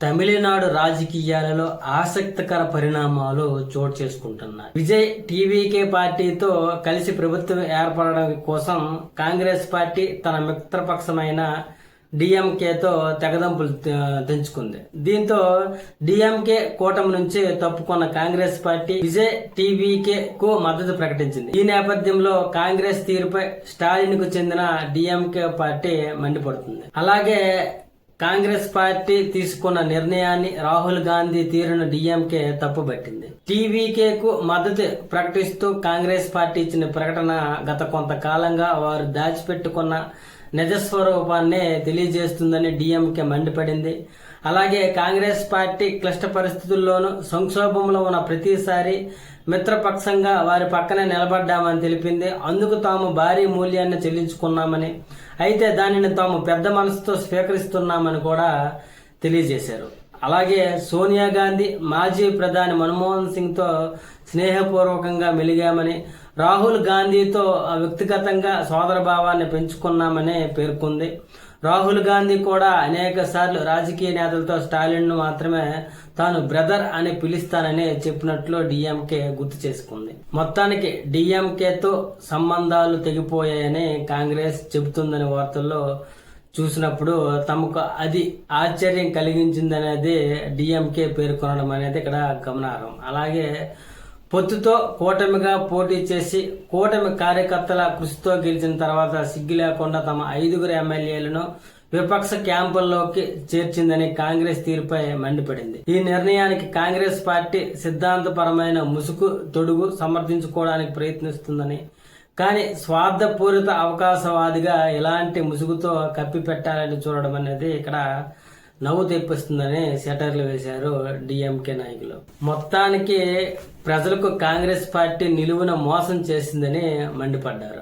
తమిళనాడు రాజకీయాలలో ఆసక్తికర పరిణామాలు చోటు చేసుకుంటున్నాయి. విజయ్ టీవీకే పార్టీతో కలిసి ప్రభుత్వం ఏర్పడడం కోసం కాంగ్రెస్ పార్టీ తన మిత్రపక్షమైన డిఎంకేతో తెగదంపులు తెంచుకుంది. దీంతో డిఎంకే కూటమి నుంచి తప్పుకున్న కాంగ్రెస్ పార్టీ విజయ్ టీవీకే కు మద్దతు ప్రకటించింది. ఈ నేపథ్యంలో కాంగ్రెస్ తీరుపై స్టాలిన్ కు చెందిన డిఎంకే పార్టీ మండిపడుతుంది. అలాగే కాంగ్రెస్ పార్టీ తీసుకున్న నిర్ణయాన్ని రాహుల్ గాంధీ తీరును డిఎంకే తప్పుబట్టింది. టీవీకే కు మద్దతు ప్రకటిస్తూ కాంగ్రెస్ పార్టీ ఇచ్చిన ప్రకటన గత కొంతకాలంగా వారు దాచిపెట్టుకున్న నిజస్వరూపాన్ని తెలియజేస్తుందని డిఎంకే మండిపడింది. అలాగే కాంగ్రెస్ పార్టీ క్లిష్ట పరిస్థితుల్లోనూ సంక్షోభంలో ఉన్న ప్రతిసారి మిత్రపక్షంగా వారి పక్కనే నిలబడ్డామని తెలిపింది. అందుకు తాము భారీ మూల్యాన్ని చెల్లించుకున్నామని, అయితే దానిని తాము పెద్ద మనసుతో స్వీకరిస్తున్నామని కూడా తెలియజేశారు. అలాగే సోనియా గాంధీ, మాజీ ప్రధాని మన్మోహన్ సింగ్ తో స్నేహపూర్వకంగా మెలిగామని, రాహుల్ గాంధీతో వ్యక్తిగతంగా సోదరభావాన్ని పెంచుకున్నామని పేర్కొంది. రాహుల్ గాంధీ కూడా అనేక సార్లు రాజకీయ నేతలతో స్టాలిన్ ను మాత్రమే తాను బ్రదర్ అని పిలుస్తానని చెప్పినట్లు డిఎంకే గుర్తు చేసుకుంది. మొత్తానికి డిఎంకేతో సంబంధాలు తెగిపోయాయని కాంగ్రెస్ చెబుతుందని వార్తల్లో చూసినప్పుడు తమకు అది ఆశ్చర్యం కలిగించిందనేది డిఎంకే పేర్కొనడం అనేది ఇక్కడ గమనార్హం. అలాగే పొత్తుతో కూటమిగా పోటీ చేసి కూటమి కార్యకర్తల కృషితో గెలిచిన తర్వాత సిగ్గు లేకుండా తమ 5 ఎమ్మెల్యేలను విపక్ష క్యాంపుల్లోకి చేర్చిందని కాంగ్రెస్ తీరుపై మండిపడింది. ఈ నిర్ణయానికి కాంగ్రెస్ పార్టీ సిద్ధాంతపరమైన ముసుగు తొడుగు సమర్థించుకోవడానికి ప్రయత్నిస్తుందని, కానీ స్వార్థపూరిత అవకాశవాదిగా ఇలాంటి ముసుగుతో కప్పి పెట్టాలని చూడడం అనేది ఇక్కడ నవ్వు తెప్పిస్తుందని సెటర్లు వేశారు డిఎంకే నాయకులు. మొత్తానికి ప్రజలకు కాంగ్రెస్ పార్టీ నిలువున మోసం చేసిందని మండిపడ్డారు.